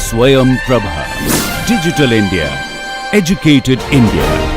Swayam Prabha. Digital India. Educated India.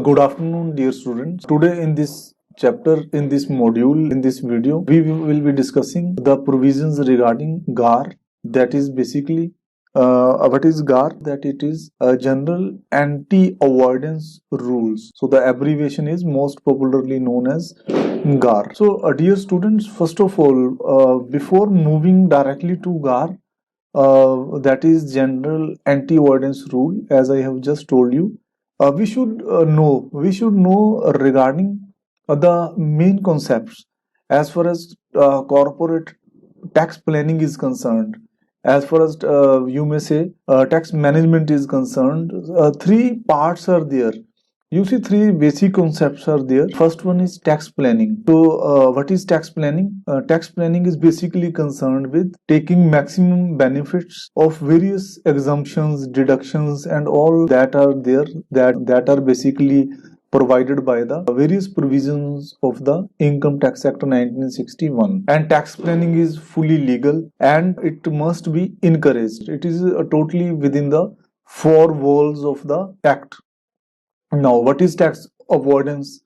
Good afternoon, dear students. Today in this chapter, in this module, in this video, we will be discussing the provisions regarding GAR. That is basically, what is GAR? That it is a General Anti-Avoidance Rules. So the abbreviation is most popularly known as GAR. So dear students, first of all, before moving directly to GAR, that is General Anti-Avoidance Rule, as I have just told you, we should know regarding the main concepts as far as corporate tax planning is concerned, as far as you may say tax management is concerned. Three parts are there. You see, three basic concepts are there. First one is tax planning. So what is tax planning? Tax planning is basically concerned with taking maximum benefits of various exemptions, deductions, and all that are there, that are basically provided by the various provisions of the Income Tax Act 1961. And tax planning is fully legal and it must be encouraged. It is totally within the four walls of the act. Now, what is tax avoidance?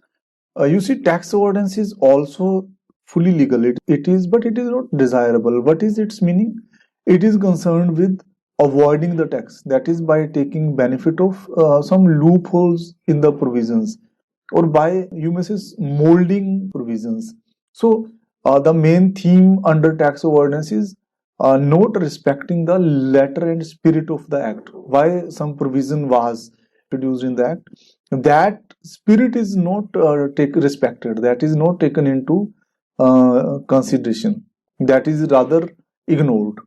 You see, tax avoidance is also fully legal. It is, but it is not desirable. What is its meaning? It is concerned with avoiding the tax. That is by taking benefit of some loopholes in the provisions, or by, you may say, molding provisions. So, the main theme under tax avoidance is not respecting the letter and spirit of the act. Why some provision was introduced in the act, that spirit is not respected, that is not taken into consideration, that is rather ignored.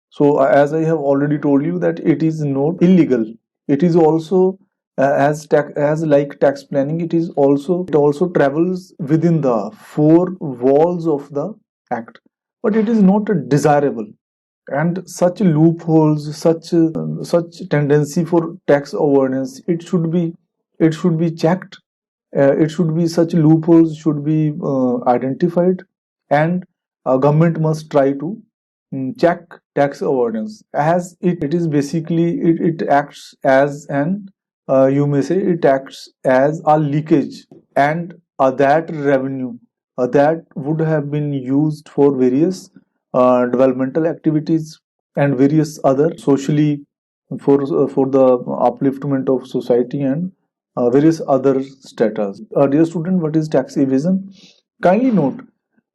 So as I have already told you, that it is not illegal, it is also as like tax planning, it also travels within the four walls of the act, but it is not desirable. And such loopholes, such tendency for tax avoidance, it should be checked. It should be, such loopholes should be identified, and government must try to check tax avoidance, as it is basically, it acts as an, you may say, it acts as a leakage, and that revenue that would have been used for various developmental activities and various other socially, for the upliftment of society and various other status. Dear student, what is tax evasion? Kindly note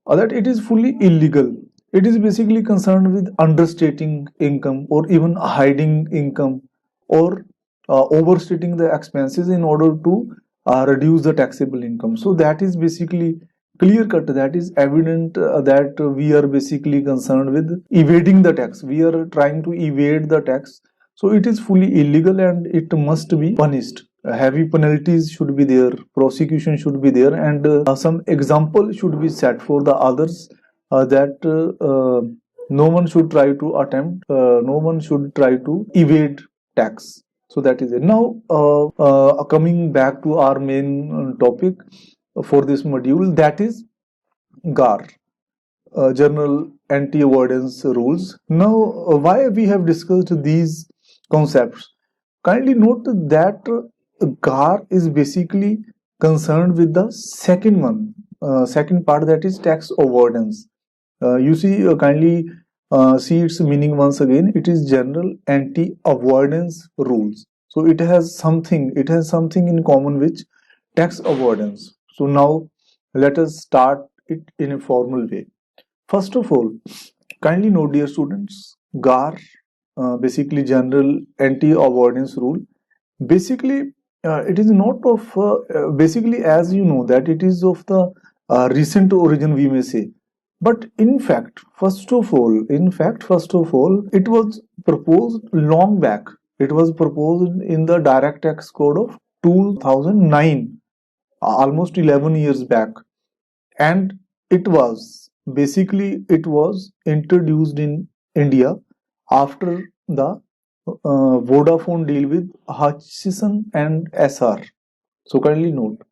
that it is fully illegal. It is basically concerned with understating income, or even hiding income, or overstating the expenses in order to reduce the taxable income. So that is basically clear cut, that is evident, that we are basically concerned with evading the tax. We are trying to evade the tax. So it is fully illegal and it must be punished. Heavy penalties should be there, prosecution should be there, and some example should be set for the others, that no one should try to attempt, no one should try to evade tax. So that is it. Now, coming back to our main topic for this module, that is GAR, General Anti-Avoidance Rules. Now, why we have discussed these concepts? Kindly note that GAR is basically concerned with the second one, second part, that is tax avoidance. You see, kindly see its meaning once again. It is General Anti-Avoidance Rules. So it has something in common with tax avoidance. So now let us start it in a formal way. First of all, kindly note, dear students, GAR, basically General Anti-Avoidance Rule. Basically, it is not of, basically, as you know, that it is of the recent origin, we may say. But in fact, first of all, it was proposed long back. It was proposed in the Direct Tax Code of 2009. almost 11 years back, and it was introduced in India after the Vodafone deal with Hutchison and SR. So kindly note.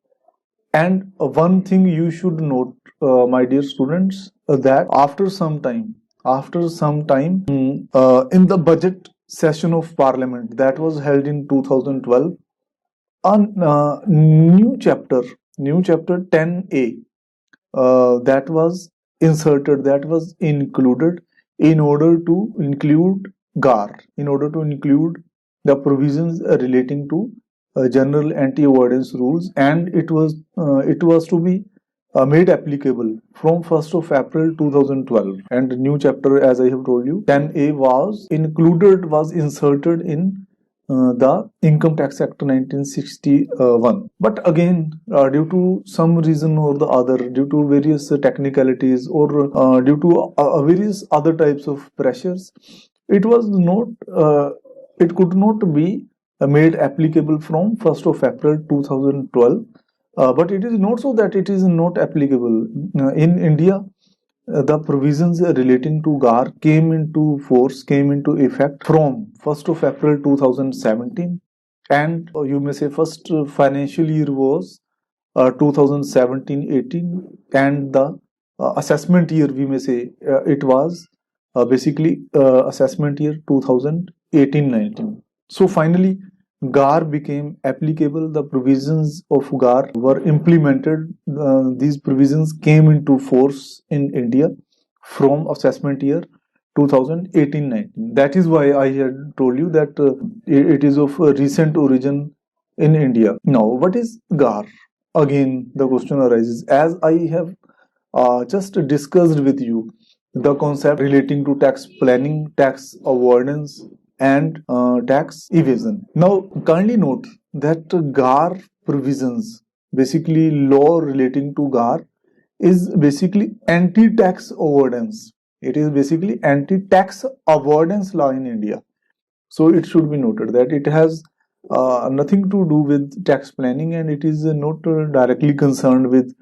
And one thing you should note, my dear students, that after some time, in the budget session of Parliament that was held in 2012, a new chapter 10A, that was that was included in order to include GAR, in order to include the provisions relating to general anti-avoidance rules, and it was to be made applicable from 1st of April 2012. And the new chapter, as I have told you, 10A was inserted in the Income Tax Act 1961. But again, due to some reason or the other, due to various technicalities, or due to various other types of pressures, it was not, it could not be made applicable from 1st of April 2012. But it is not so that it is not applicable. In India, the provisions relating to GAR came into effect from 1st of April 2017, and you may say first financial year was 2017-18, and the assessment year, we may say, it was basically assessment year 2018-19. So finally, GAR became applicable. The provisions of GAR were implemented. These provisions came into force in India from assessment year 2018-19. That is why I had told you that it is of recent origin in India. Now, what is GAR? Again, the question arises, as I have just discussed with you the concept relating to tax planning, tax avoidance, and tax evasion. Now, kindly note that GAR provisions, basically law relating to GAR, is basically anti-tax avoidance. It is basically anti-tax avoidance law in India. So it should be noted that it has nothing to do with tax planning, and it is not directly concerned with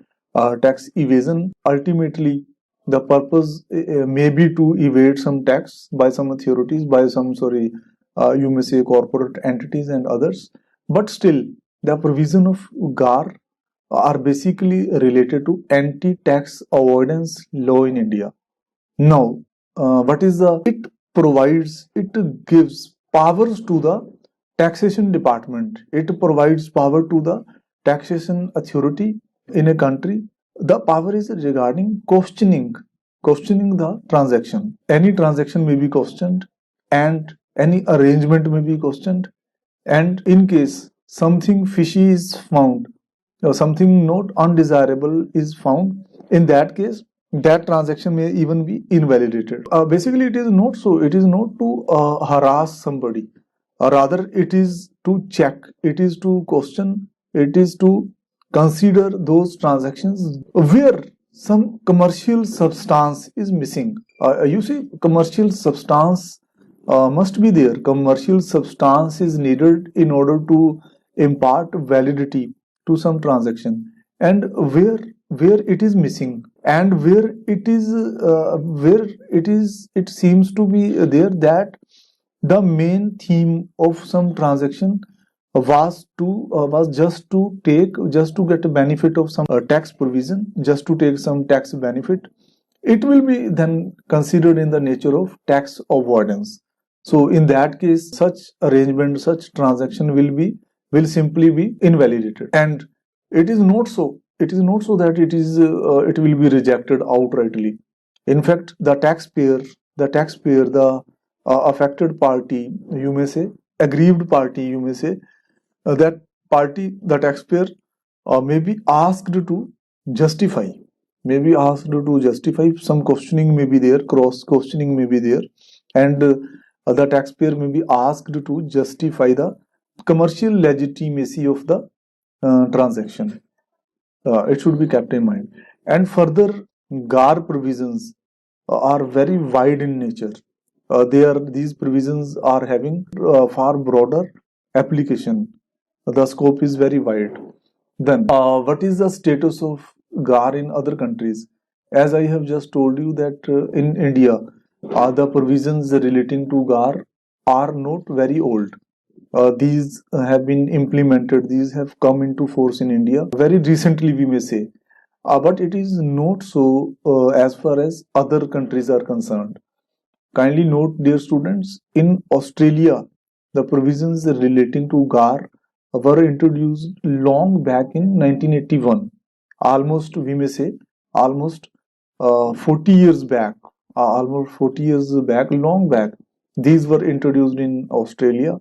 tax evasion. Ultimately, the purpose may be to evade some tax by some authorities, by some, you may say, corporate entities and others. But still, the provision of GAR are basically related to anti-tax avoidance law in India. Now, what is the? It gives powers to the taxation department. It provides power to the taxation authority in a country. The power is regarding questioning the transaction. Any transaction may be questioned, and any arrangement may be questioned. And in case something fishy is found, or something not undesirable is found, in that case, that transaction may even be invalidated. Basically, it is not so. It is not to harass somebody. Rather, it is to check, it is to question, it is to consider those transactions where some commercial substance is missing. You see, commercial substance must be there. Commercial substance is needed in order to impart validity to some transaction, and where it is missing, and it seems to be there that the main theme of some transaction was just to get a benefit of some tax provision, just to take some tax benefit. It will be then considered in the nature of tax avoidance. So in that case, such arrangement, such transaction will simply be invalidated. And it is not so. It is not so that it will be rejected outrightly. In fact, the taxpayer, the affected party, you may say, aggrieved party, you may say, that party, the taxpayer, may be asked to justify. Some questioning may be there, cross questioning may be there, and the taxpayer may be asked to justify the commercial legitimacy of the transaction. It should be kept in mind. And further, GAR provisions are very wide in nature. These provisions are having far broader application. The scope is very wide. Then, what is the status of GAR in other countries? As I have just told you that in India, the provisions relating to GAR are not very old. These have been implemented, these have come into force in India very recently, we may say. But it is not so as far as other countries are concerned. Kindly note, dear students, in Australia, the provisions relating to GAR were introduced long back in 1981. Almost, we may say, almost 40 years back, almost 40 years back, long back. These were introduced in Australia,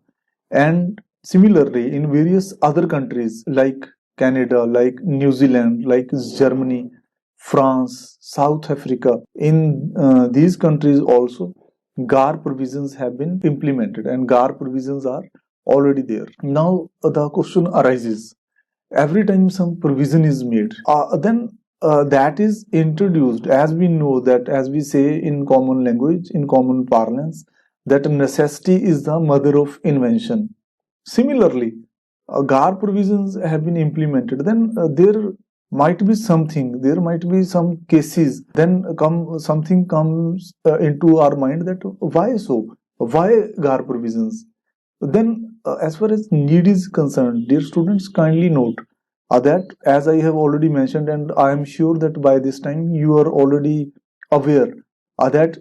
and similarly in various other countries like Canada, like New Zealand, like Germany, France, South Africa. In these countries also, GAR provisions have been implemented and GAR provisions are already there. Now the question arises, every time some provision is made, then that is introduced, as we know, that as we say in common language, in common parlance, that necessity is the mother of invention. Similarly, GAR provisions have been implemented, then there might be something, there might be some cases, then something comes into our mind, that why so? Why GAR provisions? Then, as far as need is concerned, dear students, kindly note that, as I have already mentioned, and I am sure that by this time you are already aware that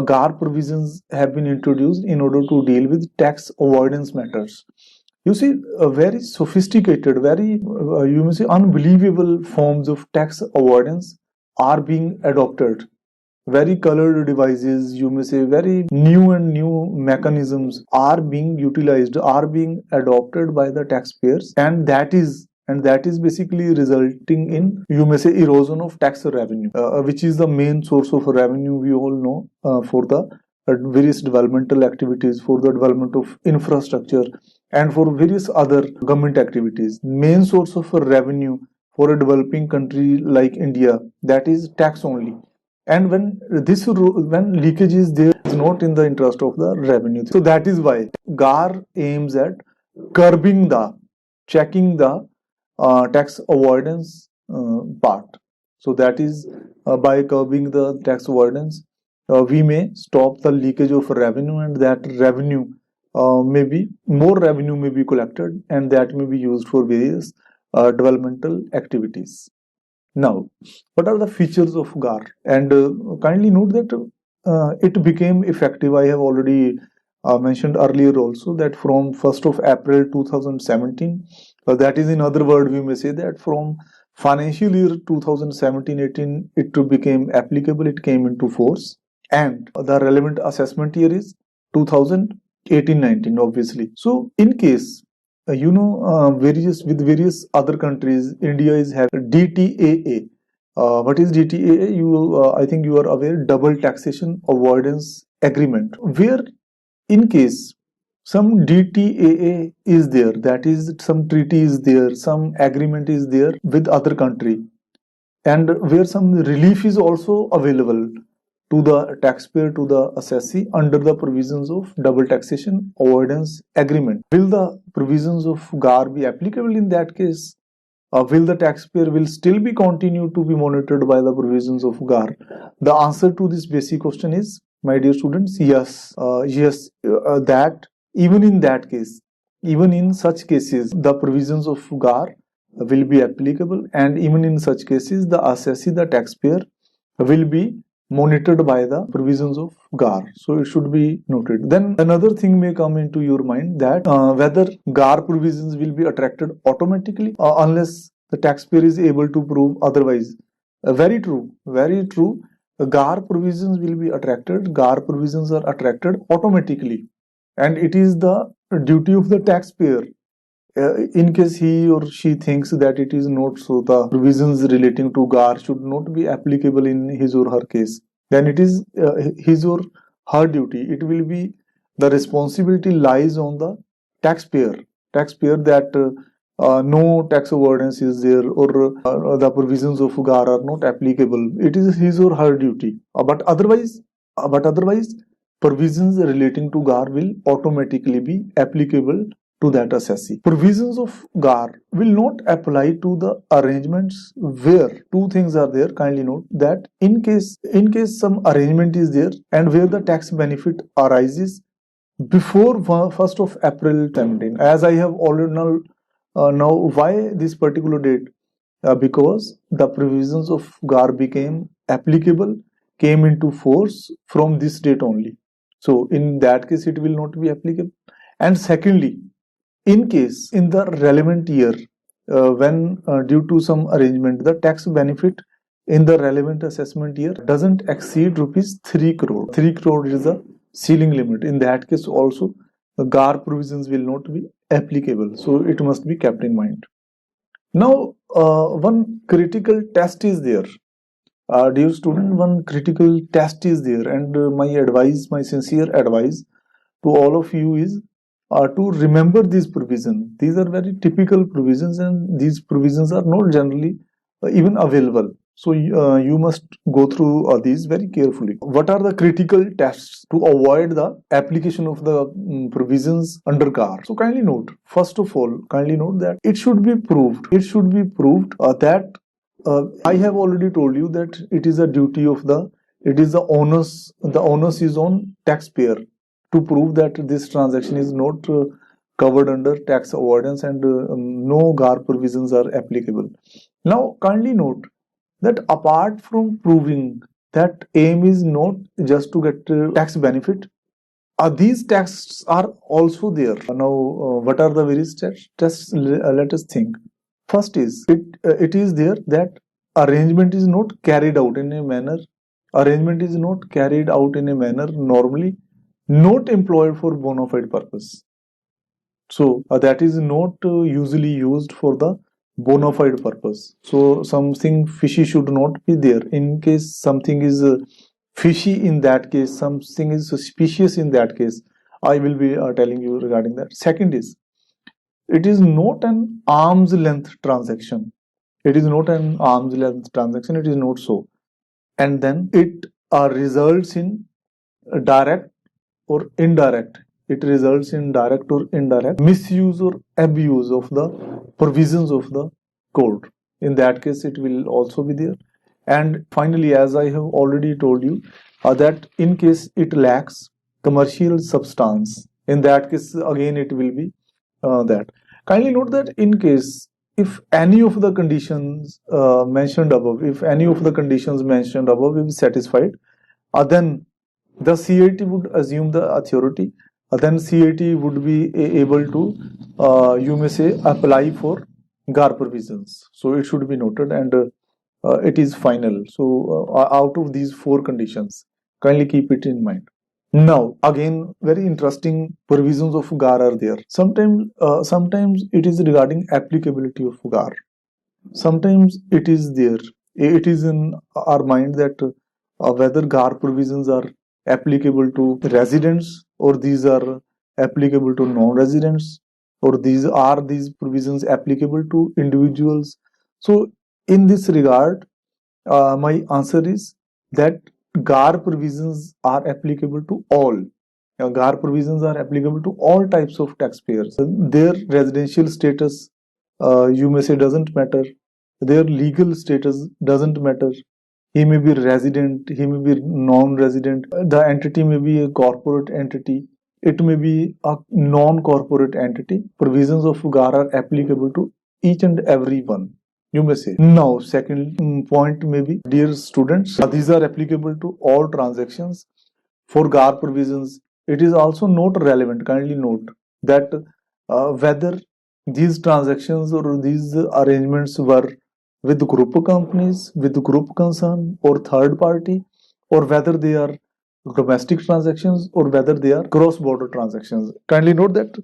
GAR provisions have been introduced in order to deal with tax avoidance matters. You see, very sophisticated, very, you may say, unbelievable forms of tax avoidance are being adopted. Very colored devices, you may say, very new and new mechanisms are being utilized, are being adopted by the taxpayers, and that is basically resulting in, you may say, erosion of tax revenue, which is the main source of revenue, we all know, for the various developmental activities, for the development of infrastructure, and for various other government activities. Main source of revenue for a developing country like India, that is tax only. And when leakage is there, it's not in the interest of the revenue. So that is why GAR aims at checking the tax avoidance part. So that is, by curbing the tax avoidance, we may stop the leakage of revenue, and that revenue more revenue may be collected, and that may be used for various developmental activities. Now, what are the features of GAR? And kindly note that it became effective. I have already mentioned earlier also that from 1st of April 2017, that is, in other words, we may say that from financial year 2017-18, it became applicable, it came into force, and the relevant assessment year is 2018-19, obviously. So, in case various other countries, India is having DTAA. What is DTAA? I think you are aware, Double Taxation Avoidance Agreement, where in case some DTAA is there, that is, some treaty is there, some agreement is there with other country, and where some relief is also available to the taxpayer, to the assessee, under the provisions of Double Taxation Avoidance Agreement. Will the provisions of GAR be applicable in that case? Will the taxpayer will still be continued to be monitored by the provisions of GAR? The answer to this basic question is, my dear students, yes. That even in that case, even in such cases, the provisions of GAR will be applicable, and even in such cases, the assessee, the taxpayer, will be monitored by the provisions of GAR. So it should be noted. Then another thing may come into your mind, that whether GAR provisions will be attracted automatically unless the taxpayer is able to prove otherwise. Very true, very true. GAR provisions will be attracted. GAR provisions are attracted automatically, and it is the duty of the taxpayer. In case he or she thinks that it is not so, the provisions relating to GAR should not be applicable in his or her case, then it is his or her duty. It will be, the responsibility lies on the taxpayer that no tax avoidance is there, or the provisions of GAR are not applicable. It is his or her duty. But otherwise, provisions relating to GAR will automatically be applicable to that assessee. Provisions of GAR will not apply to the arrangements where two things are there. Kindly note that in case some arrangement is there and where the tax benefit arises before 1st of April 17. As I have already now why this particular date? Because the provisions of GAR became applicable, came into force from this date only. So in that case, it will not be applicable. And secondly, in case in the relevant year, when due to some arrangement, the tax benefit in the relevant assessment year doesn't exceed rupees 3 crore. 3 crore is the ceiling limit. In that case also, the GAR provisions will not be applicable. So it must be kept in mind. Now, one critical test is there. Dear student, one critical test is there, and my sincere advice to all of you is to remember these provisions. These are very typical provisions, and these provisions are not generally even available. So you must go through these very carefully. What are the critical tests to avoid the application of the provisions under GAR? So kindly note, first of all, kindly note that it should be proved. It should be proved that I have already told you that it is a duty of it is the onus. The onus is on taxpayer to prove that this transaction is not covered under tax avoidance and no GAR provisions are applicable. Now, kindly note that apart from proving that aim is not just to get tax benefit, these tests are also there. Now, what are the various tests? Let us think. First is it is there that arrangement is not carried out in a manner. Arrangement is not carried out in a manner normally not employed for bona fide purpose. So that is not usually used for the bona fide purpose. So something fishy should not be there. In case something is fishy, in that case something is suspicious, in that case I will be telling you regarding that. Second is it is not an arm's length transaction. It is not an arm's length transaction. It is not so. And then it results in direct or indirect. It results in direct or indirect misuse or abuse of the provisions of the code. In that case, it will also be there. And finally, as I have already told you, that in case it lacks commercial substance, in that case, again, it will be that. Kindly note that in case if any of the conditions mentioned above, if any of the conditions mentioned above is satisfied, then the CIT would assume the authority. Then CIT would be able to, you may say, apply for GAR provisions. So it should be noted, and it is final. So out of these four conditions, kindly keep it in mind. Now, again, very interesting provisions of GAR are there. Sometimes it is regarding applicability of GAR. Sometimes it is there. It is in our mind that whether GAR provisions are applicable to residents or these are applicable to non-residents, or these provisions applicable to individuals. So, in this regard, my answer is that GAR provisions are applicable to all. GAR provisions are applicable to all types of taxpayers. Their residential status, you may say, doesn't matter. Their legal status doesn't matter. He may be resident, he may be non-resident. The entity may be a corporate entity. It may be a non-corporate entity. Provisions of GAR are applicable to each and every one, you may say. Now, second point may be, dear students, these are applicable to all transactions. For GAR provisions, it is also not relevant. Kindly note that whether these transactions or these arrangements were with group companies, with group concern or third party, or whether they are domestic transactions or whether they are cross-border transactions. Kindly note that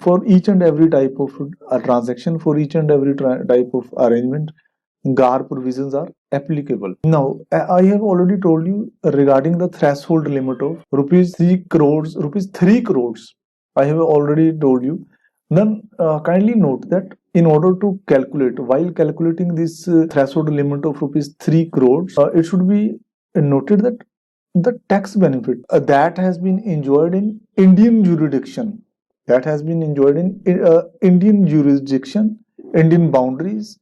for each and every type of transaction, for each and every type of arrangement, GAR provisions are applicable. Now, I have already told you regarding the threshold limit of rupees 3 crores. I have already told you. Then kindly note that in order to calculate, while calculating this threshold limit of rupees 3 crores, it should be noted that the tax benefit that has been enjoyed in Indian jurisdiction that has been enjoyed in Indian jurisdiction, Indian boundaries,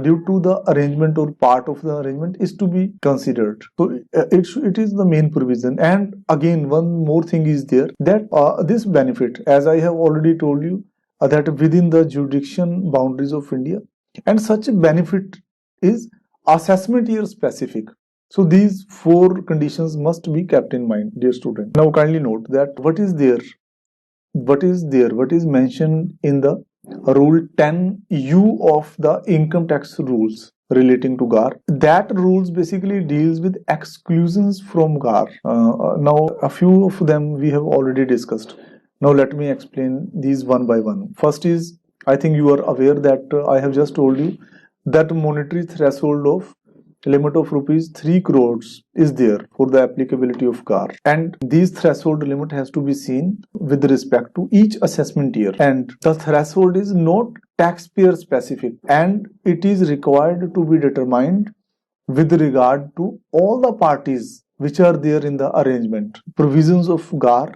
due to the arrangement or part of the arrangement is to be considered. So it is the main provision. And again, one more thing is there, that this benefit, as I have already told you, that within the jurisdiction boundaries of India, and such a benefit is assessment year specific. So these four conditions must be kept in mind, dear student. Now kindly note that what is mentioned in the rule 10U of the income tax rules relating to GAR. That rules basically deals with exclusions from GAR. Now a few of them we have already discussed. Now let me explain these one by one. First is, I think you are aware that I have just told you that monetary threshold of limit of rupees 3 crores is there for the applicability of GAR, and these threshold limit has to be seen with respect to each assessment year, and the threshold is not taxpayer specific, and it is required to be determined with regard to all the parties which are there in the arrangement. Provisions of GAR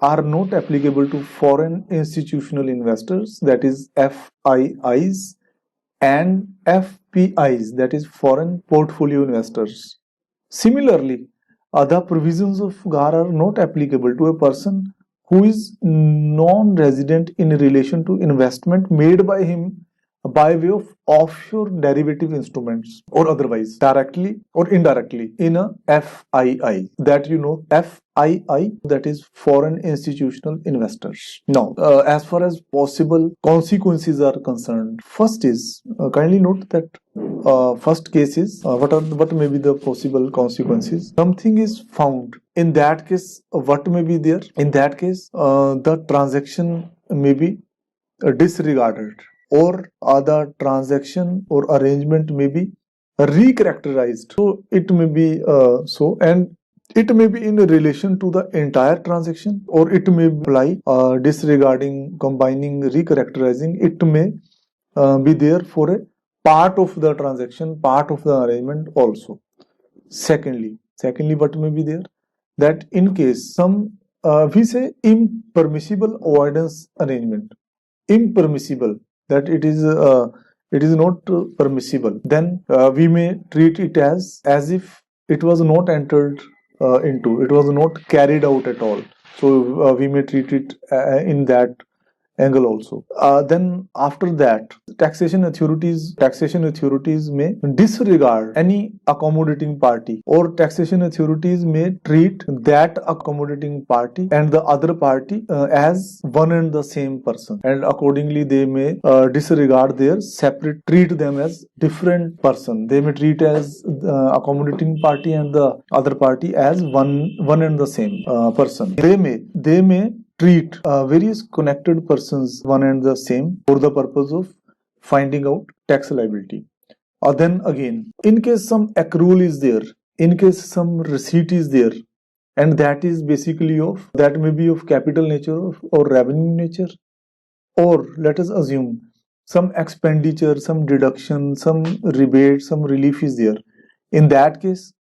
are not applicable to foreign institutional investors, that is FIIs, and FPIs, that is foreign portfolio investors. Similarly, other provisions of GAR are not applicable to a person who is non-resident in relation to investment made by him by way of offshore derivative instruments or otherwise, directly or indirectly, in a FII. That you know, FII, that is foreign institutional investors. Now, as far as possible consequences are concerned, first is, kindly note that first case is, what may be the possible consequences. Something is found. In that case, what may be there? In that case, the transaction may be disregarded, or the transaction or arrangement may be recharacterized. So it may be and it may be in relation to the entire transaction, or it may apply disregarding, combining, recharacterizing. It may be there for a part of the transaction, part of the arrangement also. Secondly, what may be there? That in case some, we say impermissible avoidance arrangement, impermissible, that it is not permissible, then we may treat it as if it was not entered into, it was not carried out at all. So we may treat it in that angle also. Then after that, taxation authorities may disregard any accommodating party, or taxation authorities may treat that accommodating party and the other party as one and the same person, and accordingly they may disregard their separate, treat them as different person. They may treat as accommodating party and the other party as one and the same person. They may treat various connected persons one and the same for the purpose of finding out tax liability. Then again, in case some accrual is there, in case some receipt is there, and that is basically that may be of capital nature or revenue nature, or let us assume some expenditure, some deduction, some rebate, some relief is there. In that case,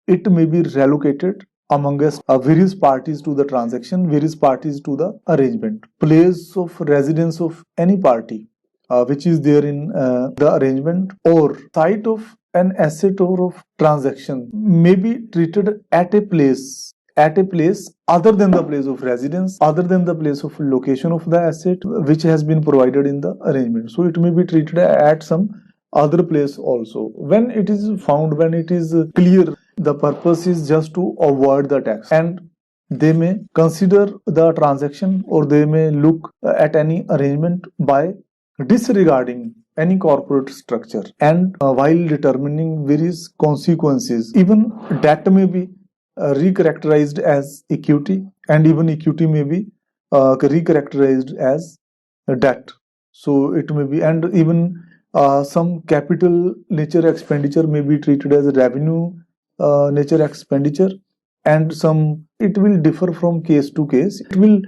it may be relocated amongst various parties to the transaction, various parties to the arrangement. Place of residence of any party which is there in the arrangement, or site of an asset or of transaction may be treated at a place other than the place of residence, other than the place of location of the asset which has been provided in the arrangement. So it may be treated at some other place also. When it is found, when it is clear the purpose is just to avoid the tax, and they may consider the transaction, or they may look at any arrangement by disregarding any corporate structure, and while determining various consequences, even debt may be recharacterized as equity, and even equity may be recharacterized as debt. So it may be, and even some capital nature expenditure may be treated as a revenue nature expenditure, and some, it will differ from case to case. It will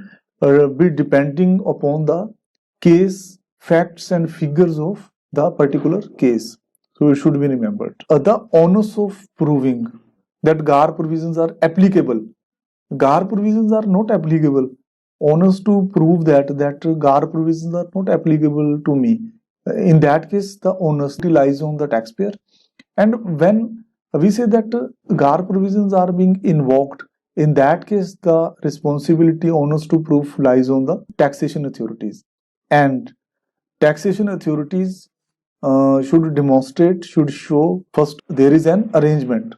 be depending upon the case, facts and figures of the particular case. So it should be remembered. The onus of proving that GAR provisions are applicable. GAR provisions are not applicable onus to prove that GAR provisions are not applicable to me. In that case, the onus lies on the taxpayer. And when we say that GAR provisions are being invoked, in that case, the responsibility onus to prove lies on the taxation authorities. And taxation authorities should show first there is an arrangement.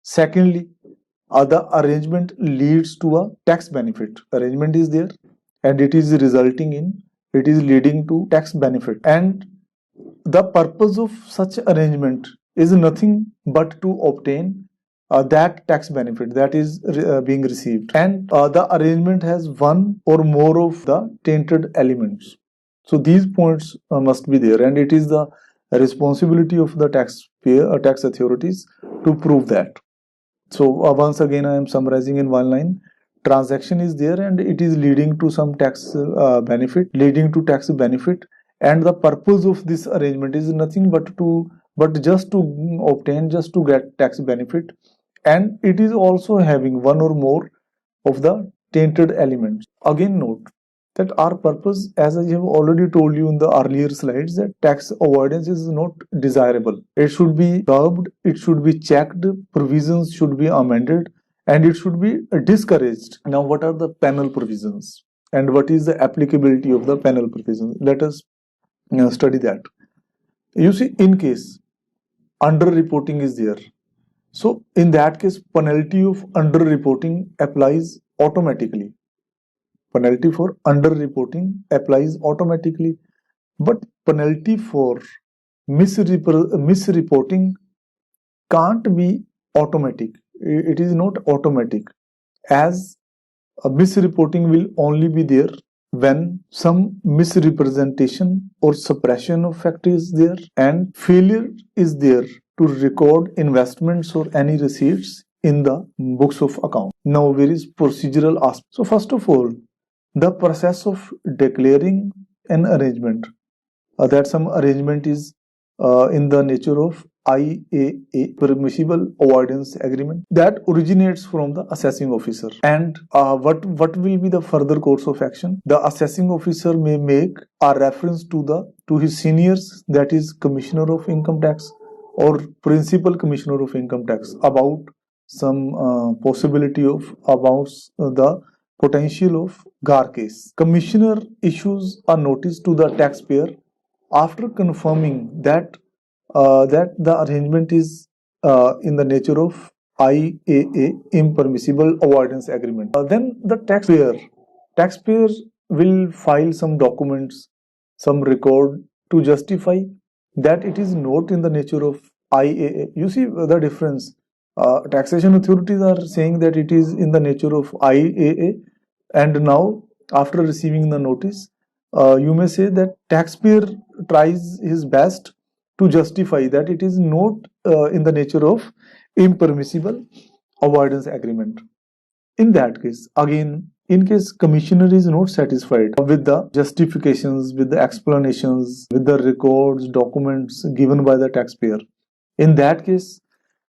Secondly, the arrangement leads to a tax benefit. Arrangement is there and it is leading to tax benefit. And the purpose of such arrangement is nothing but to obtain that tax benefit that is being received. And the arrangement has one or more of the tainted elements. So these points must be there, and it is the responsibility of the taxpayer, tax authorities to prove that. So once again, I am summarizing in one line. Transaction is there and it is leading to some tax benefit, and the purpose of this arrangement is nothing but just to get tax benefit, and it is also having one or more of the tainted elements. Again, note that our purpose, as I have already told you in the earlier slides, that tax avoidance is not desirable. It should be curbed, it should be checked, provisions should be amended, and it should be discouraged. Now, what are the penal provisions and what is the applicability of the penal provisions? Let us study that. You see, in case under-reporting is there, so in that case, penalty of under-reporting applies automatically. Penalty for under-reporting applies automatically, but penalty for misreporting can't be automatic. It is not automatic, as a misreporting will only be there when some misrepresentation or suppression of fact is there and failure is there to record investments or any receipts in the books of account. Now, where is procedural aspect? So first of all, the process of declaring an arrangement, that some arrangement is in the nature of IAA, permissible avoidance agreement, that originates from the assessing officer. And what will be the further course of action? The assessing officer may make a reference to his seniors, that is Commissioner of Income Tax or Principal Commissioner of Income Tax, about some possibility of the potential of GAR case. Commissioner issues a notice to the taxpayer after confirming that the arrangement is in the nature of IAA, impermissible avoidance agreement. Then the taxpayer will file some documents, some record to justify that it is not in the nature of IAA. You see the difference. Taxation authorities are saying that it is in the nature of IAA, and now after receiving the notice, you may say that taxpayer tries his best to justify that it is not in the nature of impermissible avoidance agreement. In that case, again, in case commissioner is not satisfied with the justifications, with the explanations, with the records, documents given by the taxpayer, in that case,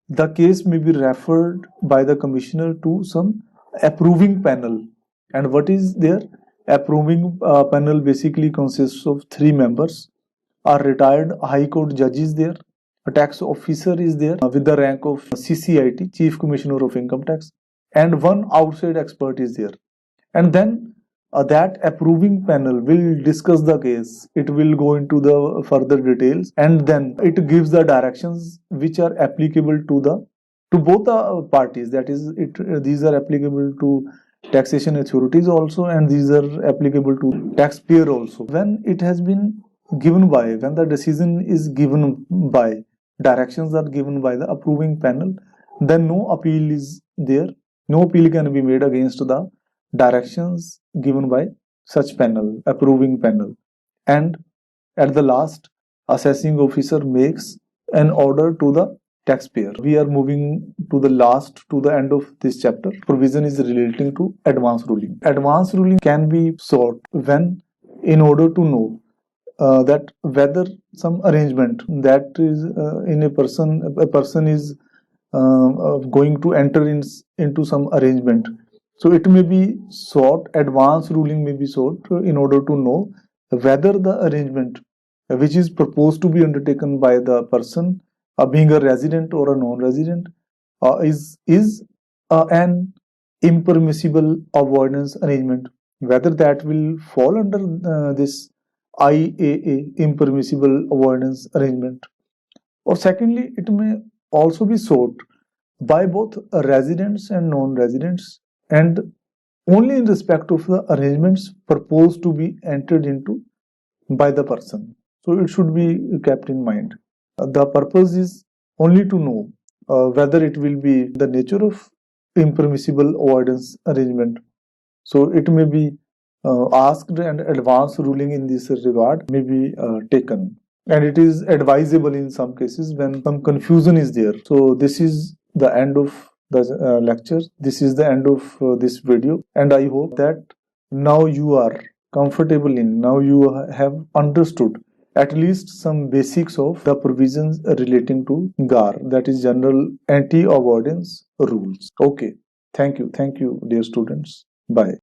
the case may be referred by the commissioner to some approving panel. And what is there? Approving panel basically consists of 3 members. A retired High Court judge is there, a tax officer is there with the rank of CCIT, Chief Commissioner of Income Tax, and one outside expert is there. And then that approving panel will discuss the case. It will go into the further details, and then it gives the directions which are applicable to both the parties. That is, these are applicable to taxation authorities also, and these are applicable to taxpayer also. When it has been given by, when the decision is given by, directions are given by the approving panel, then no appeal is there. No appeal can be made against the directions given by such panel, approving panel. And at the last, assessing officer makes an order to the taxpayer. We are moving to the end of this chapter. Provision is relating to advance ruling. Advance ruling can be sought when, in order to know that whether some arrangement that is in a person is going to enter into some arrangement, So it may be sought, advance ruling may be sought in order to know whether the arrangement which is proposed to be undertaken by the person being a resident or a non-resident is an impermissible avoidance arrangement, whether that will fall under this IAA, impermissible avoidance arrangement. Or secondly, it may also be sought by both residents and non-residents, and only in respect of the arrangements proposed to be entered into by the person. So it should be kept in mind. The purpose is only to know whether it will be the nature of impermissible avoidance arrangement. So it may be asked, and advance ruling in this regard may be taken. And it is advisable in some cases when some confusion is there. So this is the end of the lecture. This is the end of this video, and I hope that now you are comfortable in, now you have understood at least some basics of the provisions relating to GAR, that is General Anti-Avoidance Rules. Okay, thank you, dear students. Bye.